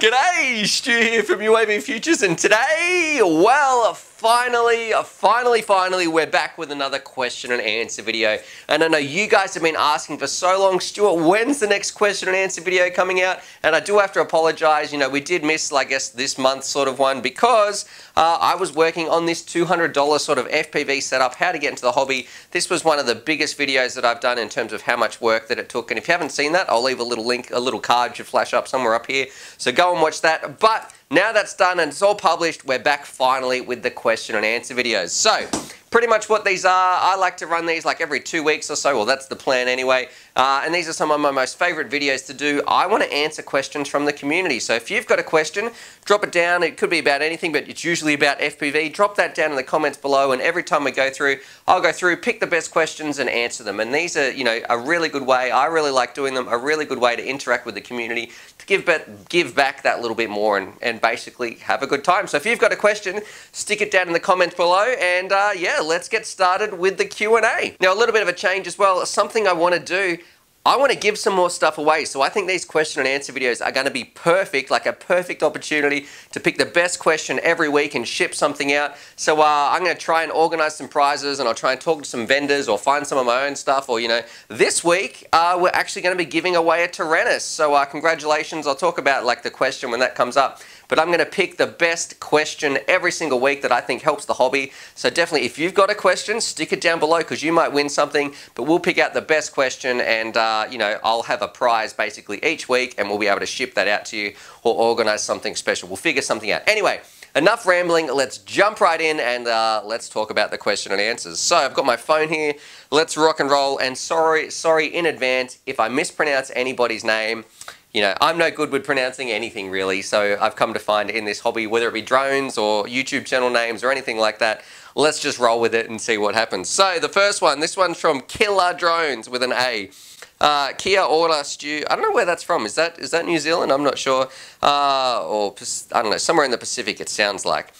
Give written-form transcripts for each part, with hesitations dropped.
G'day, Stu here from UAV Futures, and today, well, finally, we're back with another question and answer video. And I know you guys have been asking for so long, Stuart, when's the next question and answer video coming out? And I do have to apologize, you know, we did miss, I guess, this month sort of one because I was working on this $200 sort of FPV setup, how to get into the hobby. This was one of the biggest videos that I've done in terms of how much work that it took. And if you haven't seen that, I'll leave a little link, a little card should flash up somewhere up here. So go and watch that. But now that's done and it's all published, we're back finally with the question and answer videos. So, pretty much what these are, I like to run these like every 2 weeks or so, well that's the plan anyway, and these are some of my most favorite videos to do. I want to answer questions from the community, so if you've got a question, drop it down. It could be about anything, but it's usually about FPV. Drop that down in the comments below, and every time we go through, I'll go through, pick the best questions and answer them. And these are, you know, a really good way, I really like doing them, a really good way to interact with the community, to give back that little bit more and basically have a good time. So if you've got a question, stick it down in the comments below, and yeah, let's get started with the Q&A. Now, a little bit of a change as well, something I want to do, I want to give some more stuff away. So I think these question and answer videos are going to be perfect, like a perfect opportunity to pick the best question every week and ship something out. So I'm going to try and organize some prizes, and I'll try and talk to some vendors or find some of my own stuff. Or, you know, this week we're actually going to be giving away a Taranis. So congratulations. I'll talk about like the question when that comes up. But I'm going to pick the best question every single week that I think helps the hobby. So definitely, if you've got a question, stick it down below because you might win something. But we'll pick out the best question, and you know, I'll have a prize basically each week, and we'll be able to ship that out to you or organize something special. We'll figure something out. Anyway, enough rambling. Let's jump right in and let's talk about the question and answers. So I've got my phone here. Let's rock and roll. And sorry in advance if I mispronounce anybody's name. You know, I'm no good with pronouncing anything really, so I've come to find in this hobby, whether it be drones or YouTube channel names or anything like that, let's just roll with it and see what happens. So the first one, this one's from Killer Drones with an A. Kia Order Stew, I don't know where that's from. Is that New Zealand? I'm not sure. Or I don't know, somewhere in the Pacific it sounds like.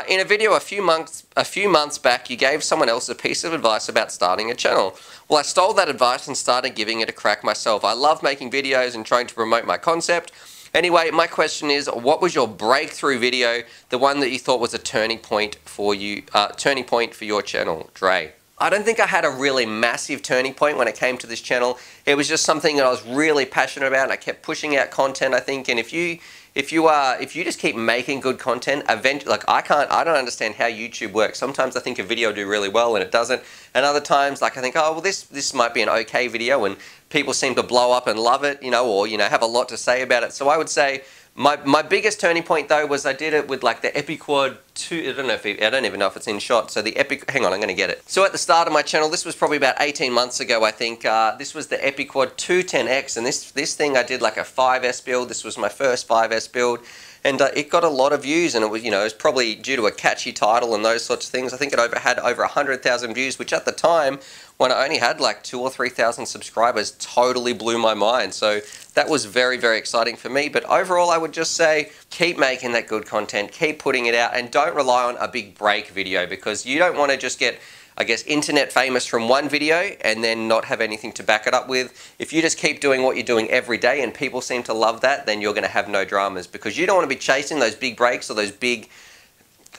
In a video a few months back, you gave someone else a piece of advice about starting a channel. Well, I stole that advice and started giving it a crack myself. I love making videos and trying to promote my concept. Anyway, my question is, what was your breakthrough video, the one that you thought was a turning point for you, for your channel, Dre? I don't think I had a really massive turning point when it came to this channel. It was just something that I was really passionate about, and I kept pushing out content, I think. And if you just keep making good content, eventually, like I don't understand how YouTube works. Sometimes I think a video will do really well and it doesn't, and other times, like I think, oh well, this might be an okay video, and people seem to blow up and love it, you know, or you know, have a lot to say about it. So I would say my biggest turning point though was I did it with like the EpiQuad 2. I don't even know if it's in shot. So the hang on, I'm going to get it. So at the start of my channel, this was probably about 18 months ago, I think. This was the EpiQuad 210X, and this thing I did like a 5S build. This was my first 5S build, and it got a lot of views, and it was, you know, it was probably due to a catchy title and those sorts of things. I think it had over 100,000 views, which at the time, when I only had like 2,000 or 3,000 subscribers, totally blew my mind. So that was very, very exciting for me. But overall, I would just say, keep making that good content, keep putting it out, and don't rely on a big break video, because you don't want to just get, I guess, internet famous from one video and then not have anything to back it up with. If you just keep doing what you're doing every day and people seem to love that, then you're going to have no dramas, because you don't want to be chasing those big breaks or those big,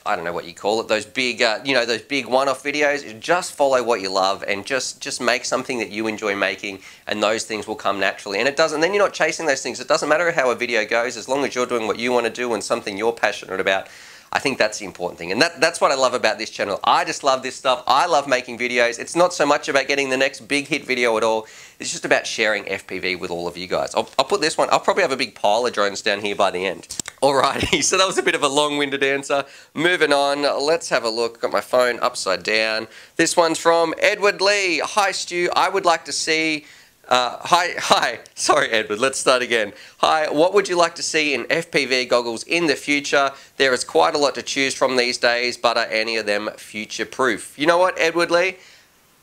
I don't know what you call it, those big, you know, those big one-off videos. Just follow what you love and just make something that you enjoy making, and those things will come naturally. And it doesn't, then you're not chasing those things. It doesn't matter how a video goes, as long as you're doing what you want to do and something you're passionate about. I think that's the important thing, and that's what I love about this channel. I just love this stuff. I love making videos. It's not so much about getting the next big hit video at all. It's just about sharing FPV with all of you guys. I'll put this one, I'll probably have a big pile of drones down here by the end. Alrighty, so that was a bit of a long-winded answer. Moving on, let's have a look. Got my phone upside down. This one's from Edward Lee. Hi Stu, I would like to see... Hi, sorry Edward, let's start again. Hi, what would you like to see in FPV goggles in the future? There is quite a lot to choose from these days, but are any of them future-proof? You know what, Edward Lee?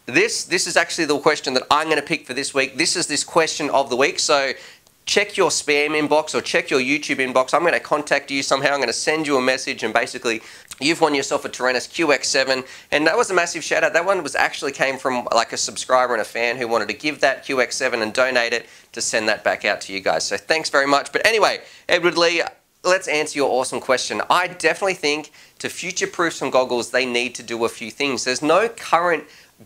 This is actually the question that I'm going to pick for this week. This is this question of the week, so check your spam inbox or check your YouTube inbox. I'm going to contact you somehow. I'm going to send you a message, and basically you've won yourself a Taranis QX7, and that was a massive shout out. That one was actually came from like a subscriber and a fan who wanted to give that QX7 and donate it to send that back out to you guys. So thanks very much. But anyway, Edward Lee, let's answer your awesome question. I definitely think to future-proof some goggles, they need to do a few things. There's no current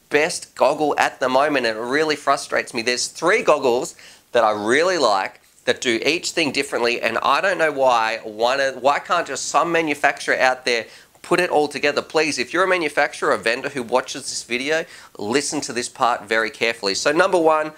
best goggle at the moment, and it really frustrates me. There's 3 goggles that I really like that do each thing differently, and I don't know why. Why can't just some manufacturer out there put it all together? Please, if you're a manufacturer or a vendor who watches this video, listen to this part very carefully. So number 1,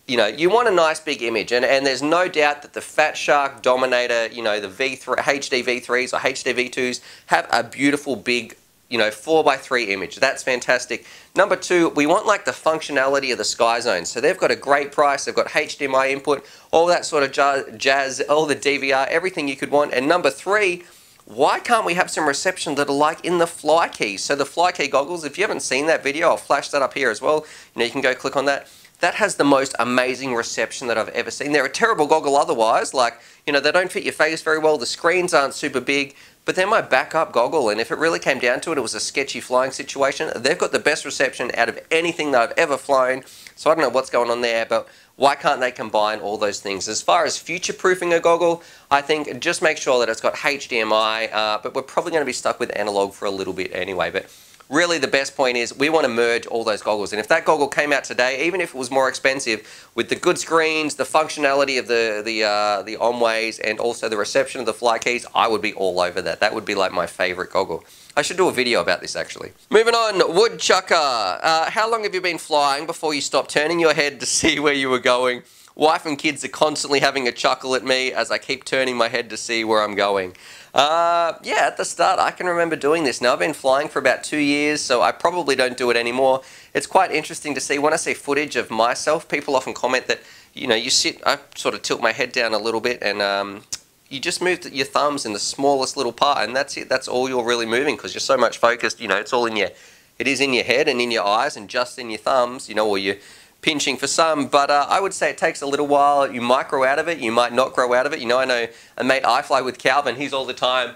you know, you want a nice big image, and there's no doubt that the Fat Shark, Dominator, you know, the V3, HD V3s or HD V2s have a beautiful big, you know, 4x3 image. That's fantastic. Number 2, we want like the functionality of the Sky Zone. So they've got a great price. They've got HDMI input, all that sort of jazz, all the DVR, everything you could want. And number 3, why can't we have some reception that are like in the Fly Key? So the Fly Key goggles, if you haven't seen that video, I'll flash that up here as well. You know, you can go click on that. That has the most amazing reception that I've ever seen. They're a terrible goggle otherwise. Like, you know, they don't fit your face very well. The screens aren't super big. But they're my backup goggle, and if it really came down to it, it was a sketchy flying situation. They've got the best reception out of anything that I've ever flown, so I don't know what's going on there, but why can't they combine all those things? As far as future-proofing a goggle, I think just make sure that it's got HDMI, but we're probably going to be stuck with analog for a little bit anyway. But really the best point is we want to merge all those goggles, and if that goggle came out today, even if it was more expensive, with the good screens, the functionality of the on-ways, and also the reception of the fly keys, I would be all over that. That would be like my favorite goggle. I should do a video about this actually. Moving on, woodchucker. How long have you been flying before you stopped turning your head to see where you were going? Wife and kids are constantly having a chuckle at me as I keep turning my head to see where I'm going. Yeah, at the start, I can remember doing this. Now, I've been flying for about 2 years, so I probably don't do it anymore. It's quite interesting to see. When I see footage of myself, people often comment that, you know, I sort of tilt my head down a little bit, and you just move your thumbs in the smallest little part, and that's it. That's all you're really moving, because you're so much focused, you know, it is in your head and in your eyes and just in your thumbs, you know, or you're pinching for some, but I would say it takes a little while. You might grow out of it, you might not grow out of it. You know, I know a mate I fly with, Calvin, he's all the time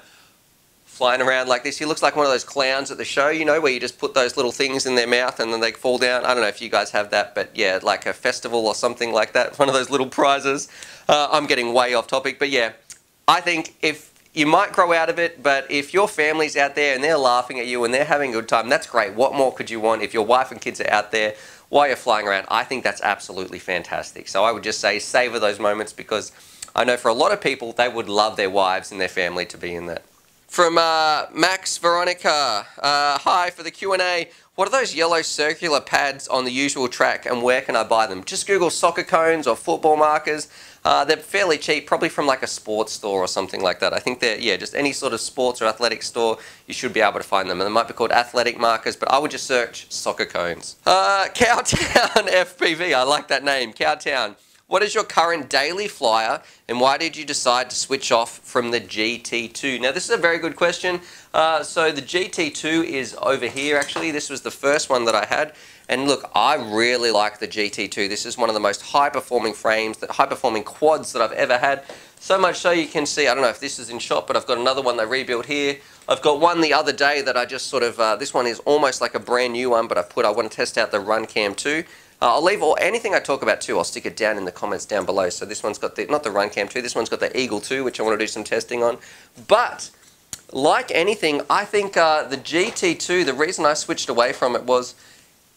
flying around like this. He looks like one of those clowns at the show, you know, where you just put those little things in their mouth and then they fall down. I don't know if you guys have that, but yeah, like a festival or something like that, one of those little prizes. I'm getting way off topic, but yeah, I think if you might grow out of it, but if your family's out there and they're laughing at you and they're having a good time, that's great. What more could you want? If your wife and kids are out there while you're flying around, I think that's absolutely fantastic. So I would just say savor those moments, because I know for a lot of people, they would love their wives and their family to be in that. From Max Veronica, hi, for the Q&A, what are those yellow circular pads on the usual track and where can I buy them? Just Google soccer cones or football markers. They're fairly cheap, probably from like a sports store or something like that. I think they're, yeah, just any sort of sports or athletic store, you should be able to find them. And they might be called athletic markers, but I would just search soccer cones. Cowtown FPV, I like that name, Cowtown. What is your current daily flyer and why did you decide to switch off from the GT2? Now this is a very good question. So the GT2 is over here actually. This was the first one that I had. And look, I really like the GT2. This is one of the most high-performing frames, high-performing quads that I've ever had. So much so you can see, I don't know if this is in shot, but I've got another one they rebuilt here. I've got one the other day that I just sort of, this one is almost like a brand new one, but I want to test out the Run Cam 2. I'll leave anything I talk about too, I'll stick it down in the comments down below. So this one's got not the Run Cam 2, this one's got the Eagle 2, which I want to do some testing on. But like anything, I think the GT2, the reason I switched away from it was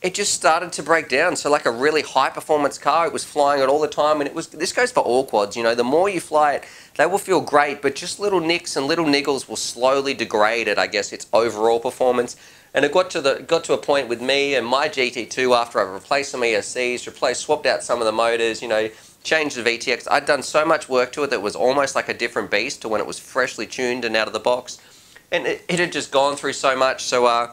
it just started to break down. So like a really high performance car, it was flying it all the time, and this goes for all quads, you know, the more you fly it, they will feel great, but just little nicks and little niggles will slowly degrade it, I guess, its overall performance. And it got to a point with me and my GT2 after I replaced some ESCs, swapped out some of the motors, you know, changed the VTX. I'd done so much work to it that it was almost like a different beast to when it was freshly tuned and out of the box. And it had just gone through so much, so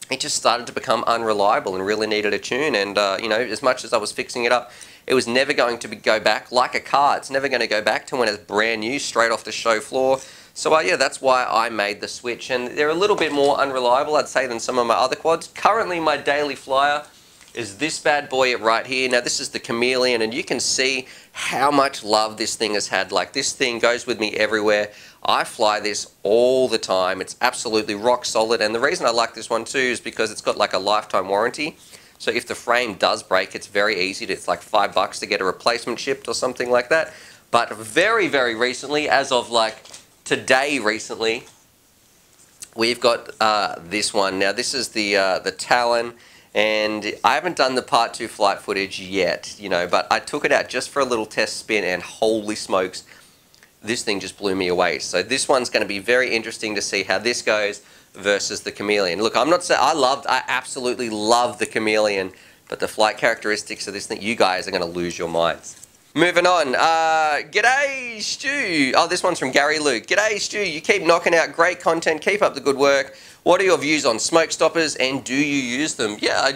it just started to become unreliable and really needed a tune. And, you know, as much as I was fixing it up, it was never going to go back like a car. It's never going to go back to when it's brand new, straight off the show floor. So, yeah, that's why I made the switch. And they're a little bit more unreliable, I'd say, than some of my other quads. Currently, my daily flyer is this bad boy right here. Now, this is the Chameleon, and you can see how much love this thing has had. Like, this thing goes with me everywhere. I fly this all the time. It's absolutely rock solid, and the reason I like this one too is because it's got like a lifetime warranty. So if the frame does break, it's very easy. It's like $5 to get a replacement shipped or something like that. But very, very recently, as of like today recently, we've got this one. Now this is the Talon, and I haven't done the part 2 flight footage yet, you know, but I took it out just for a little test spin, and holy smokes, this thing just blew me away. So this one's going to be very interesting to see how this goes versus the Chameleon. Look, I'm not saying I absolutely love the Chameleon, but the flight characteristics of this thing, you guys are going to lose your minds. Moving on, g'day Stu. Oh, this one's from Gary Luke. G'day Stu, you keep knocking out great content, keep up the good work. What are your views on smoke stoppers, and do you use them? Yeah,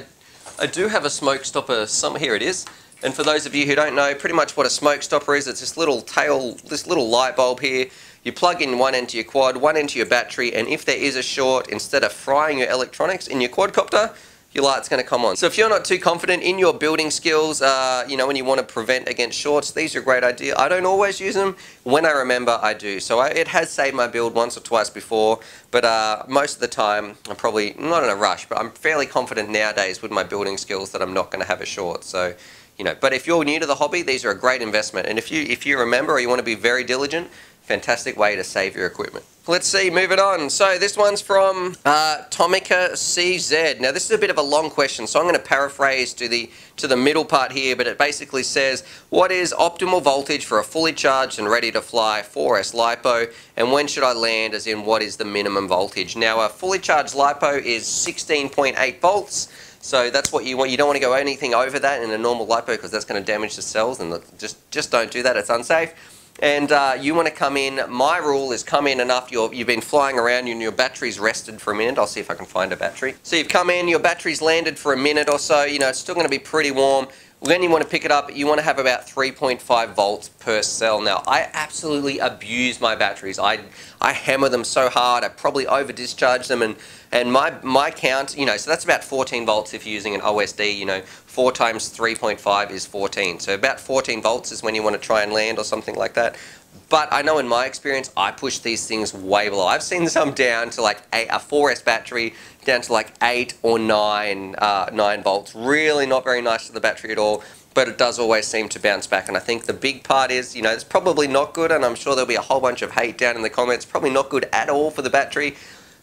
I do have a smoke stopper, here it is. And for those of you who don't know, pretty much what a smoke stopper is, it's this little light bulb here. You plug in one end to your quad, one end to your battery, and if there is a short, instead of frying your electronics in your quadcopter, your light's going to come on. So if you're not too confident in your building skills, you know, when you want to prevent against shorts, these are a great idea. I don't always use them. When I remember, I do. So it has saved my build once or twice before, but most of the time, I'm probably not in a rush, but I'm fairly confident nowadays with my building skills that I'm not going to have a short. So, you know, but if you're new to the hobby, these are a great investment. And if you remember, or you want to be very diligent, fantastic way to save your equipment. Let's see, moving on. So this one's from Tomica CZ. Now this is a bit of a long question, so I'm going to paraphrase to the middle part here, but it basically says, what is optimal voltage for a fully charged and ready to fly 4S LiPo, and when should I land, as in what is the minimum voltage? Now a fully charged LiPo is 16.8 volts. So that's what you want. You don't want to go anything over that in a normal LiPo, because that's going to damage the cells, and just don't do that. It's unsafe. And you want to come in, my rule is come in enough, you've been flying around and your battery's rested for a minute. I'll see if I can find a battery. So you've come in, your battery's landed for a minute or so, you know, it's still going to be pretty warm. When you want to pick it up, you want to have about 3.5 volts per cell. Now, I absolutely abuse my batteries. I hammer them so hard, I probably over discharge them, and my count, you know, so that's about 14 volts if you're using an OSD, you know, 4 times 3.5 is 14. So about 14 volts is when you want to try and land or something like that. But I know in my experience, I push these things way below. I've seen some down to like a 4S battery, down to like 8 or 9 volts. Really not very nice to the battery at all, but it does always seem to bounce back. And I think the big part is, you know, it's probably not good, and I'm sure there'll be a whole bunch of hate down in the comments, probably not good at all for the battery.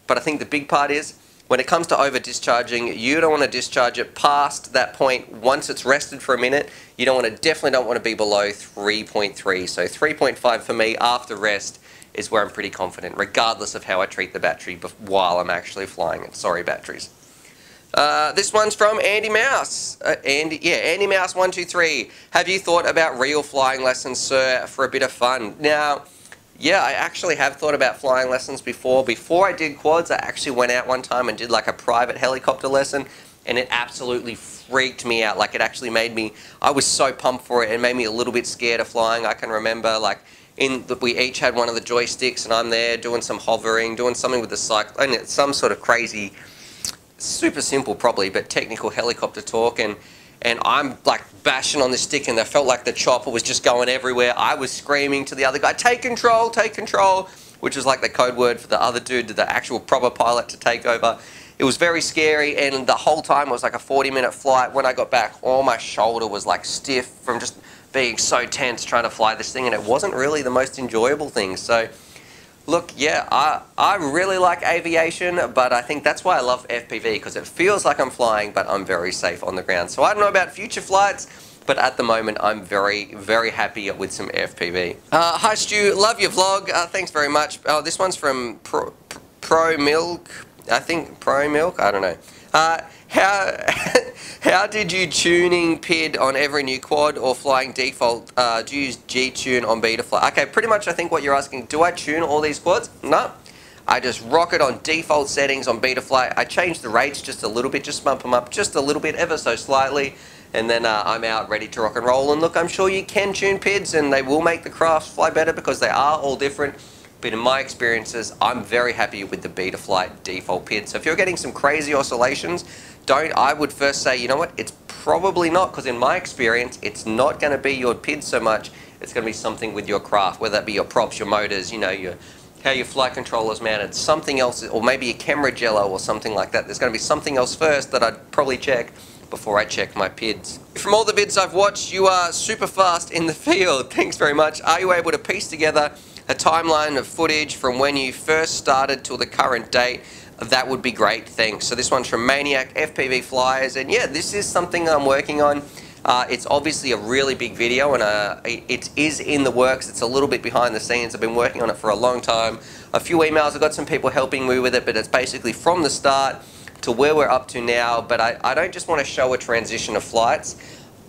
But I think the big part is, when it comes to over discharging, you don't want to discharge it past that point. Once it's rested for a minute, you definitely don't want to be below 3.3. So 3.5 for me after rest is where I'm pretty confident, regardless of how I treat the battery while I'm actually flying it. Sorry, batteries. This one's from Andy Mouse. Andy Mouse 123. Have you thought about real flying lessons, sir, for a bit of fun? Now, yeah, I actually have thought about flying lessons before. Before I did quads, I actually went out one time and did like a private helicopter lesson, and it absolutely freaked me out. Like, it actually made me, I was so pumped for it, it made me a little bit scared of flying. I can remember, like, we each had one of the joysticks, and I'm there doing some hovering, doing something with the cycle, and it's some sort of crazy, super simple probably, but technical helicopter talk, and I'm like bashing on the stick, and I felt like the chopper was just going everywhere. I was screaming to the other guy, take control, which was like the code word for the other dude, the actual proper pilot, to take over. It was very scary, and the whole time it was like a 40-minute flight. When I got back, all my shoulder was like stiff from just being so tense trying to fly this thing, and it wasn't really the most enjoyable thing. So look, yeah, I really like aviation, but I think that's why I love FPV, because it feels like I'm flying, but I'm very safe on the ground. So I don't know about future flights, but at the moment I'm very, very happy with some FPV. Hi Stu, love your vlog. Thanks very much. Oh, this one's from Pro Milk. I think Pro Milk, I don't know. How did you tuning PID on every new quad or flying default? Do you use G-Tune on Betafly? Okay, pretty much I think what you're asking, do I tune all these quads? No. I just rock it on default settings on Betafly. I change the rates just a little bit, just bump them up just a little bit, ever so slightly, and then I'm out ready to rock and roll. And look, I'm sure you can tune PIDs, and they will make the crafts fly better because they are all different. But in my experiences, I'm very happy with the Betafly default PID. So if you're getting some crazy oscillations, I would first say, you know what, it's probably not, because in my experience, it's not going to be your PID so much, it's going to be something with your craft, whether that be your props, your motors, you know, how your flight controller's mounted, something else, or maybe a camera jello or something like that. There's going to be something else first that I'd probably check before I check my PIDs. From all the vids I've watched, you are super fast in the field. Thanks very much. Are you able to piece together a timeline of footage from when you first started till the current date, that would be great. Thanks. So this one's from Maniac FPV Flyers, and yeah, this is something I'm working on. It's obviously a really big video, and it is in the works. It's a little bit behind the scenes. I've been working on it for a long time. A few emails, I've got some people helping me with it, but it's basically from the start to where we're up to now. But I don't just want to show a transition of flights.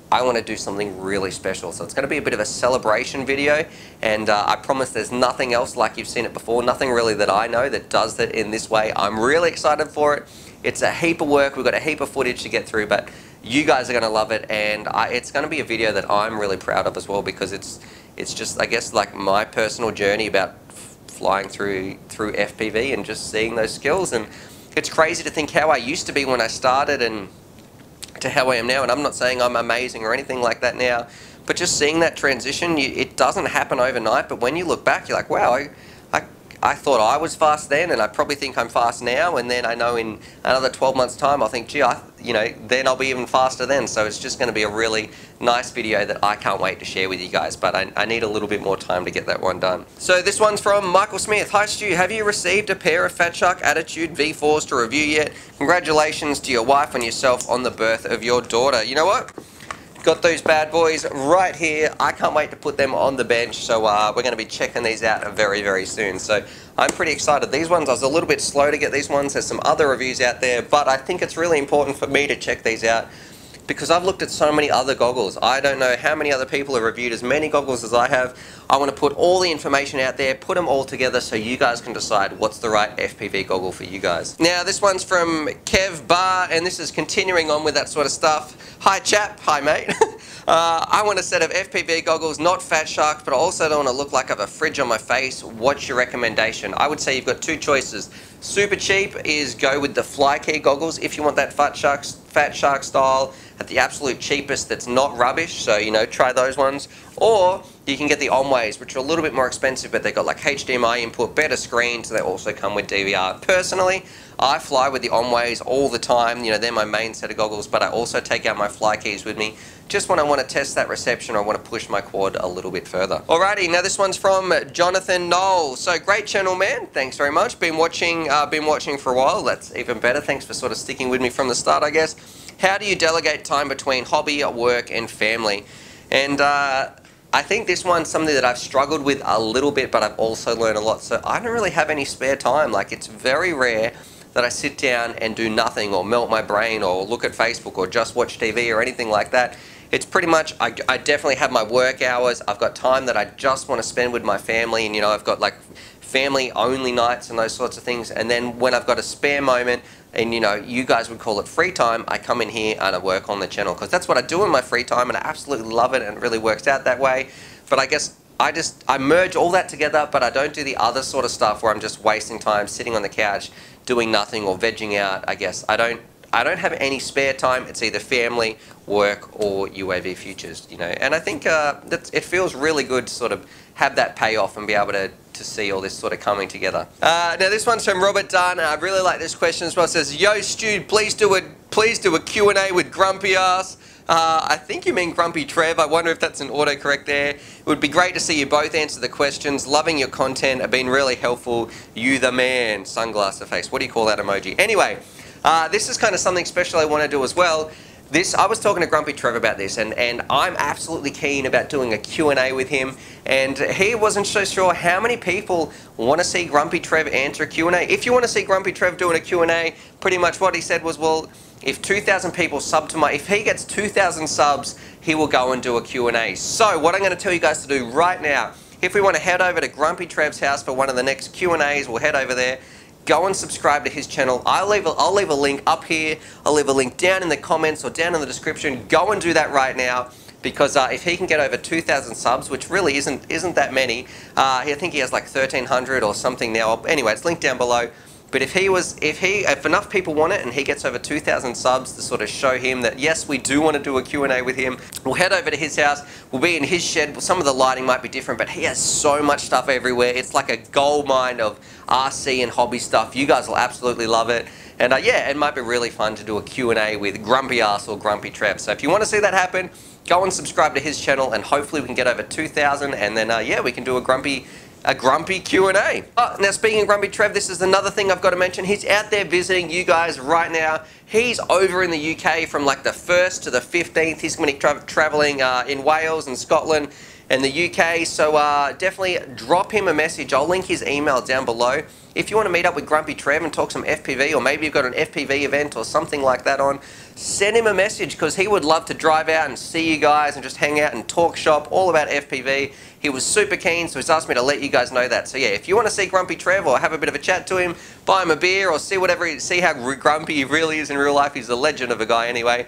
I want to do something really special. So it's going to be a bit of a celebration video, and I promise there's nothing else like you've seen it before, nothing really that I know that does it in this way. I'm really excited for it. It's a heap of work. We've got a heap of footage to get through, but you guys are going to love it, and it's going to be a video that I'm really proud of as well, because it's just, I guess, like my personal journey about flying through FPV and just seeing those skills. And it's crazy to think how I used to be when I started and to how I am now. And I'm not saying I'm amazing or anything like that now, but just seeing that transition, it doesn't happen overnight. But when you look back, you're like, wow, I thought I was fast then, and I probably think I'm fast now, and then I know in another 12 months time I'll think, gee, then I'll be even faster then. So it's just going to be a really nice video that I can't wait to share with you guys, but I need a little bit more time to get that one done. So this one's from Michael Smith. Hi Stu, have you received a pair of Fat Shark Attitude V4s to review yet? Congratulations to your wife and yourself on the birth of your daughter. You know what? Got those bad boys right here. I can't wait to put them on the bench, so we're going to be checking these out very, very soon. So I'm pretty excited. These ones, I was a little bit slow to get these ones. There's some other reviews out there, but I think it's really important for me to check these out, because I've looked at so many other goggles. I don't know how many other people have reviewed as many goggles as I have. I want to put all the information out there, put them all together so you guys can decide what's the right FPV goggle for you guys. Now this one's from Kev Bar, and this is continuing on with that sort of stuff. Hi chap, hi mate. I want a set of FPV goggles, not Fat Sharks, but I also don't want to look like I have a fridge on my face. What's your recommendation? I would say you've got two choices. Super cheap is go with the fly key goggles if you want that Fat Shark style at the absolute cheapest that's not rubbish, so try those ones. Or you can get the Onways, which are a little bit more expensive, but they've got like HDMI input, better screens, they also come with DVR. Personally, I fly with the Onways all the time. They're my main set of goggles, but I also take out my fly keys with me just when I want to test that reception or I want to push my quad a little bit further. Alrighty, now this one's from Jonathan Knoll. So great channel, man. Thanks very much. Been watching for a while. That's even better. Thanks for sort of sticking with me from the start, I guess. How do you delegate time between hobby, work, and family? And I think this one's something that I've struggled with a little bit, but I've also learned a lot. So I don't really have any spare time. Like, it's very rare that I sit down and do nothing or melt my brain or look at Facebook or just watch TV or anything like that. It's pretty much, I definitely have my work hours. I've got time that I just want to spend with my family, and I've got like family only nights and those sorts of things. And then when I've got a spare moment, and you guys would call it free time, I come in here and I work on the channel, because that's what I do in my free time, and I absolutely love it, and it really works out that way. But I guess I merge all that together, but I don't do the other sort of stuff where I'm just wasting time sitting on the couch doing nothing or vegging out. I guess I don't have any spare time. It's either family, work, or UAV Futures, and I think it feels really good to sort of have that payoff and be able to see all this sort of coming together. Now this one's from Robert Dunn. I really like this question as well. It says, yo Stu, please do a Q&A with Grumpy Ass. I think you mean Grumpy Trev. I wonder if that's an autocorrect there. It would be great to see you both answer the questions. Loving your content. Have been really helpful. You the man. Sunglasses face. What do you call that emoji? Anyway, this is kind of something special I want to do as well. I was talking to Grumpy Trev about this, and I'm absolutely keen about doing a Q&A with him, and he wasn't so sure how many people want to see Grumpy Trev answer a Q&A. If you want to see Grumpy Trev doing a Q&A, pretty much what he said was, well, if 2,000 people sub to if he gets 2,000 subs, he will go and do a Q&A. So what I'm going to tell you guys to do right now, if we want to head over to Grumpy Trev's house for one of the next Q&As, we'll head over there. Go and subscribe to his channel. I'll leave a link up here. I'll leave a link down in the comments or down in the description. Go and do that right now, because if he can get over 2,000 subs, which really isn't that many, I think he has like 1,300 or something now. Anyway, it's linked down below. But if enough people want it and he gets over 2,000 subs to sort of show him that yes, we do want to do a Q&A with him, we'll head over to his house. We'll be in his shed. Some of the lighting might be different, but he has so much stuff everywhere. It's like a gold mine of RC and hobby stuff. You guys will absolutely love it. And yeah, it might be really fun to do a Q&A with Grumpy Ass or Grumpy Trev. So if you want to see that happen, go and subscribe to his channel, and hopefully we can get over 2,000, and then yeah, we can do a Grumpy a Grumpy Q&A. Oh, now speaking of Grumpy Trev, this is another thing I've got to mention. He's out there visiting you guys right now. He's over in the UK from like the 1st to the 15th. He's going to be traveling in Wales and Scotland and the UK, so definitely drop him a message. I'll link his email down below. If you want to meet up with Grumpy Trev and talk some FPV, or maybe you've got an FPV event or something like that on, send him a message because he would love to drive out and see you guys and just hang out and talk shop all about FPV. He was super keen, so he's asked me to let you guys know that. So yeah, if you want to see Grumpy Trev or have a bit of a chat to him, buy him a beer or see how grumpy he really is in real life. He's a legend of a guy anyway.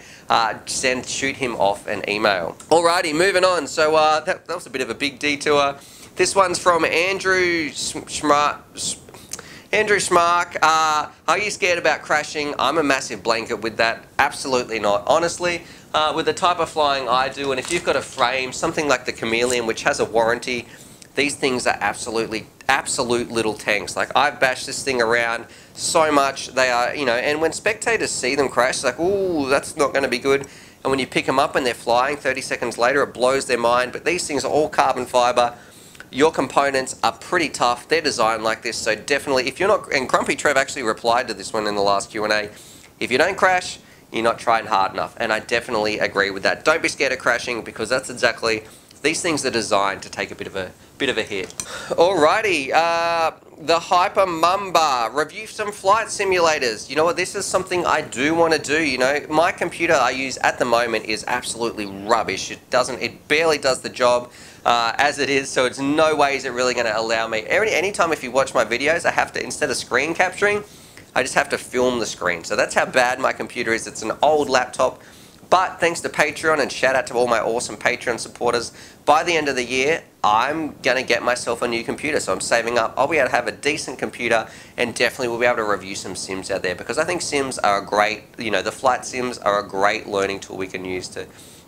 Shoot him off an email. Alrighty, moving on. So that was a bit of a big detour. This one's from Andrew Smark. Are you scared about crashing? I'm a massive blanket with that. Absolutely not. Honestly, with the type of flying I do, and if you've got a frame, something like the Chameleon, which has a warranty, these things are absolute little tanks. Like, I've bashed this thing around so much. They are, you know, and when spectators see them crash, it's like, ooh, that's not going to be good. And when you pick them up and they're flying 30 seconds later, it blows their mind. But these things are all carbon fiber. Your components are pretty tough. They're designed like this, so definitely, if you're not, and Grumpy Trev actually replied to this one in the last Q&A, if you don't crash, you're not trying hard enough, and I definitely agree with that. Don't be scared of crashing, because that's exactly, these things are designed to take a bit of a hit. Alrighty, the Hyper Mamba, review some flight simulators. You know what, this is something I do want to do, you know. My computer I use at the moment is absolutely rubbish. It barely does the job as it is, so it's no way is it really going to allow me. Anytime if you watch my videos, I have to, instead of screen capturing, I just have to film the screen. So that's how bad my computer is. It's an old laptop. But thanks to Patreon, and shout out to all my awesome Patreon supporters, by the end of the year, I'm going to get myself a new computer. So I'm saving up. I'll be able to have a decent computer, and definitely we'll be able to review some sims out there, because I think sims are a great, you know, the flight sims are a great learning tool we can use to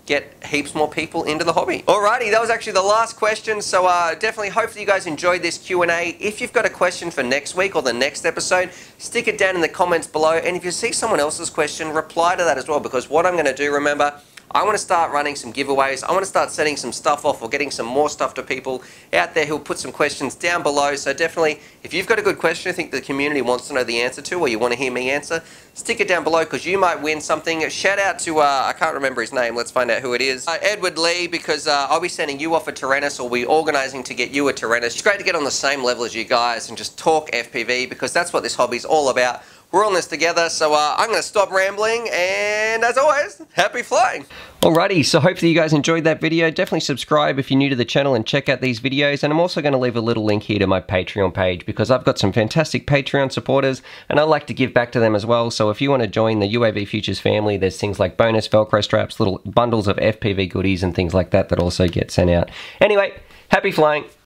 get heaps more people into the hobby. Alrighty, that was actually the last question, so definitely hopefully you guys enjoyed this Q&A. If you've got a question for next week or the next episode, stick it down in the comments below, and if you see someone else's question, reply to that as well, because what I'm going to do, remember, I want to start running some giveaways. I want to start sending some stuff off or getting some more stuff to people out there who'll put some questions down below. So definitely, if you've got a good question you think the community wants to know the answer to, or you want to hear me answer, stick it down below, because you might win something. Shout out to, I can't remember his name. Let's find out who it is. Edward Lee, because I'll be sending you off a Taranis, or we'll be organising to get you a Taranis. It's great to get on the same level as you guys and just talk FPV, because that's what this hobby's all about. We're on this together, so I'm going to stop rambling, and as always, happy flying! Alrighty, so hopefully you guys enjoyed that video. Definitely subscribe if you're new to the channel and check out these videos, and I'm also going to leave a little link here to my Patreon page, because I've got some fantastic Patreon supporters, and I like to give back to them as well. So if you want to join the UAV Futures family, there's things like bonus velcro straps, little bundles of FPV goodies and things like that that also get sent out. Anyway, happy flying!